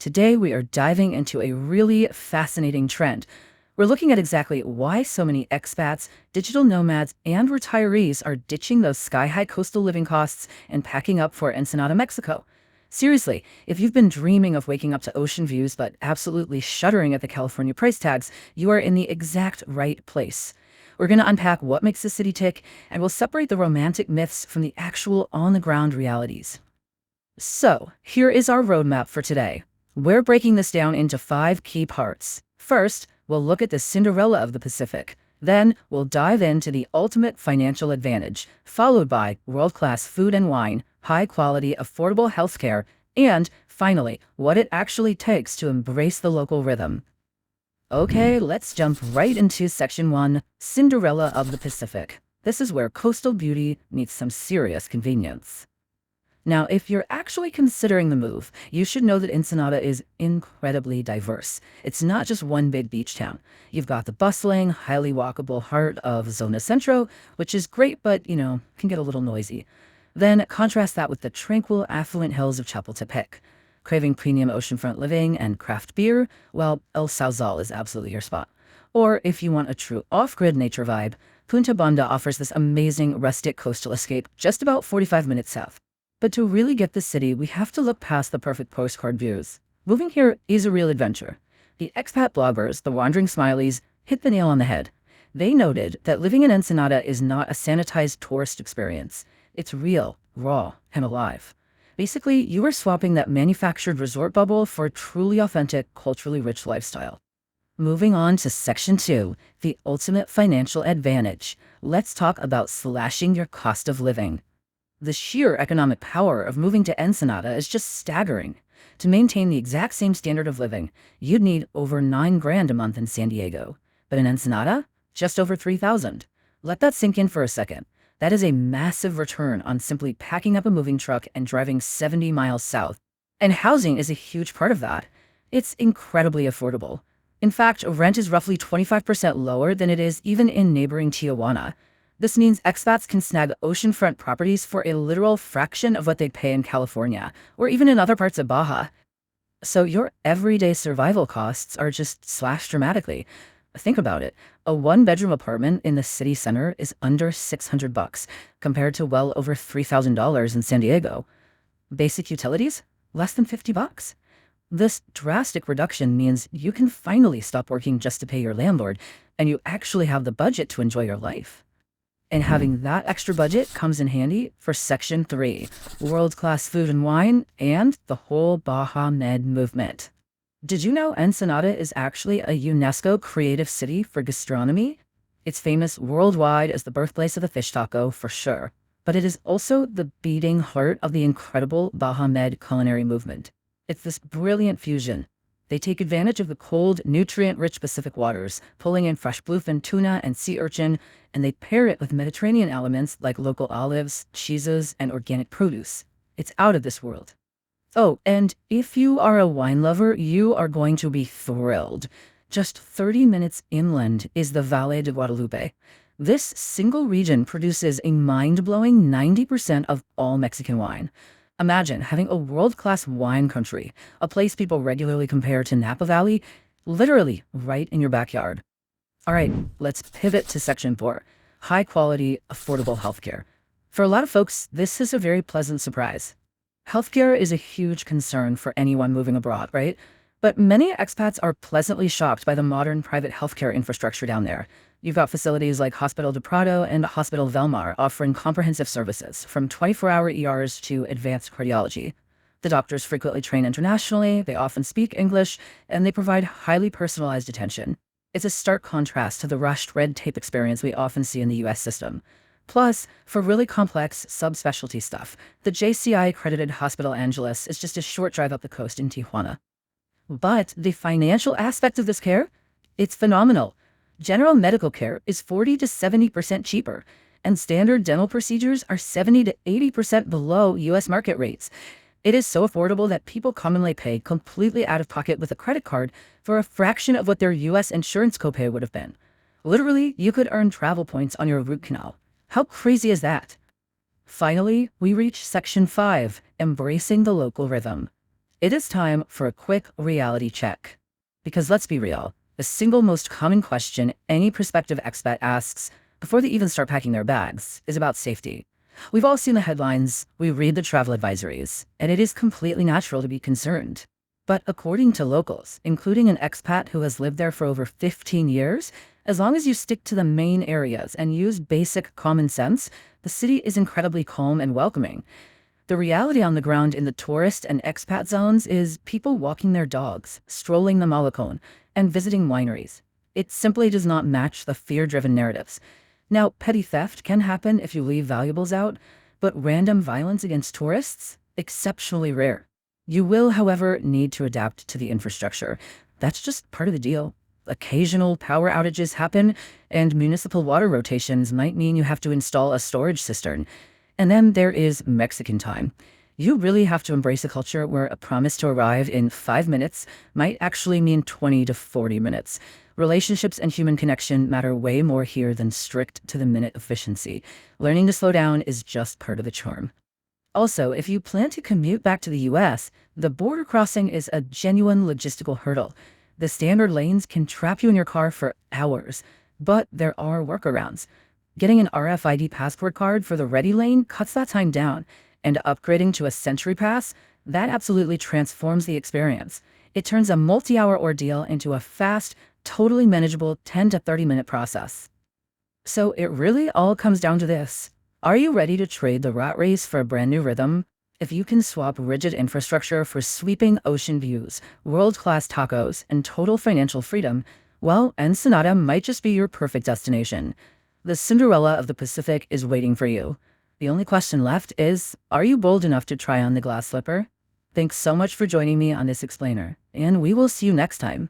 Today, we are diving into a really fascinating trend. We're looking at exactly why so many expats, digital nomads, and retirees are ditching those sky-high coastal living costs and packing up for Ensenada, Mexico. Seriously, if you've been dreaming of waking up to ocean views but absolutely shuddering at the California price tags, you are in the exact right place. We're going to unpack what makes the city tick, and we'll separate the romantic myths from the actual on-the-ground realities. So, here is our roadmap for today. We're breaking this down into 5 key parts. First, we'll look at the Cinderella of the Pacific. Then, we'll dive into the ultimate financial advantage, followed by world-class food and wine, high-quality, affordable healthcare, and, finally, what it actually takes to embrace the local rhythm. Okay, let's jump right into Section 1, Cinderella of the Pacific. This is where coastal beauty meets some serious convenience. Now, if you're actually considering the move, you should know that Ensenada is incredibly diverse. It's not just one big beach town. You've got the bustling, highly walkable heart of Zona Centro, which is great, but, can get a little noisy. Then contrast that with the tranquil, affluent hills of Chapultepec. Craving premium oceanfront living and craft beer? Well, El Sauzal is absolutely your spot. Or if you want a true off-grid nature vibe, Punta Banda offers this amazing rustic coastal escape just about 45 minutes south. But to really get the city, we have to look past the perfect postcard views. Moving here is a real adventure. The expat bloggers, the wandering smileys, hit the nail on the head. They noted that living in Ensenada is not a sanitized tourist experience. It's real, raw, and alive. Basically, you are swapping that manufactured resort bubble for a truly authentic, culturally rich lifestyle. Moving on to Section 2, the ultimate financial advantage. Let's talk about slashing your cost of living. The sheer economic power of moving to Ensenada is just staggering. To maintain the exact same standard of living, you'd need over $9,000 a month in San Diego. But in Ensenada, just over $3,000. Let that sink in for a second. That is a massive return on simply packing up a moving truck and driving 70 miles south. And housing is a huge part of that. It's incredibly affordable. In fact, rent is roughly 25% lower than it is even in neighboring Tijuana. This means expats can snag oceanfront properties for a literal fraction of what they'd pay in California, or even in other parts of Baja. So your everyday survival costs are just slashed dramatically. Think about it. A 1-bedroom apartment in the city center is under $600, compared to well over $3,000 in San Diego. Basic utilities? Less than $50. This drastic reduction means you can finally stop working just to pay your landlord, and you actually have the budget to enjoy your life. And having that extra budget comes in handy for Section 3, world-class food and wine, and the whole BajaMed movement. Did you know Ensenada is actually a UNESCO Creative City for gastronomy? It's famous worldwide as the birthplace of the fish taco, for sure. But it is also the beating heart of the incredible BajaMed culinary movement. It's this brilliant fusion. They take advantage of the cold, nutrient-rich Pacific waters, pulling in fresh bluefin tuna and sea urchin, and they pair it with Mediterranean elements like local olives, cheeses, and organic produce. It's out of this world. Oh, and if you are a wine lover, you are going to be thrilled. Just 30 minutes inland is the Valle de Guadalupe. This single region produces a mind-blowing 90% of all Mexican wine. Imagine having a world-class wine country, a place people regularly compare to Napa Valley, literally right in your backyard. All right, let's pivot to Section 4, high-quality, affordable healthcare. For a lot of folks, this is a very pleasant surprise. Healthcare is a huge concern for anyone moving abroad, right? But many expats are pleasantly shocked by the modern private healthcare infrastructure down there. You've got facilities like Hospital de Prado and Hospital Velmar offering comprehensive services, from 24-hour ERs to advanced cardiology. The doctors frequently train internationally, they often speak English, and they provide highly personalized attention. It's a stark contrast to the rushed red tape experience we often see in the US system. Plus, for really complex subspecialty stuff, the JCI-accredited Hospital Angeles is just a short drive up the coast in Tijuana. But the financial aspect of this care? It's phenomenal. General medical care is 40 to 70% cheaper, and standard dental procedures are 70 to 80% below US market rates. It is so affordable that people commonly pay completely out of pocket with a credit card for a fraction of what their US insurance copay would have been. Literally, you could earn travel points on your root canal. How crazy is that? Finally, we reach Section 5, embracing the local rhythm. It is time for a quick reality check. Because let's be real, the single most common question any prospective expat asks before they even start packing their bags is about safety. We've all seen the headlines, we read the travel advisories, and it is completely natural to be concerned. But according to locals, including an expat who has lived there for over 15 years, as long as you stick to the main areas and use basic common sense, the city is incredibly calm and welcoming. The reality on the ground in the tourist and expat zones is people walking their dogs, strolling the Malecón, and visiting wineries. It simply does not match the fear-driven narratives. Now, petty theft can happen if you leave valuables out, but random violence against tourists? Exceptionally rare. You will, however, need to adapt to the infrastructure. That's just part of the deal. Occasional power outages happen, and municipal water rotations might mean you have to install a storage cistern. And then there is Mexican time. You really have to embrace a culture where a promise to arrive in 5 minutes might actually mean 20 to 40 minutes. Relationships and human connection matter way more here than strict to-the-minute efficiency. Learning to slow down is just part of the charm. Also, if you plan to commute back to the US, the border crossing is a genuine logistical hurdle. The standard lanes can trap you in your car for hours, but there are workarounds. Getting an RFID passport card for the ready lane cuts that time down, and upgrading to a Century Pass, that absolutely transforms the experience. It turns a multi-hour ordeal into a fast, totally manageable 10 to 30-minute process. So it really all comes down to this. Are you ready to trade the rat race for a brand new rhythm? If you can swap rigid infrastructure for sweeping ocean views, world-class tacos, and total financial freedom, well, Ensenada might just be your perfect destination. The Cinderella of the Pacific is waiting for you. The only question left is, are you bold enough to try on the glass slipper? Thanks so much for joining me on this explainer, and we will see you next time.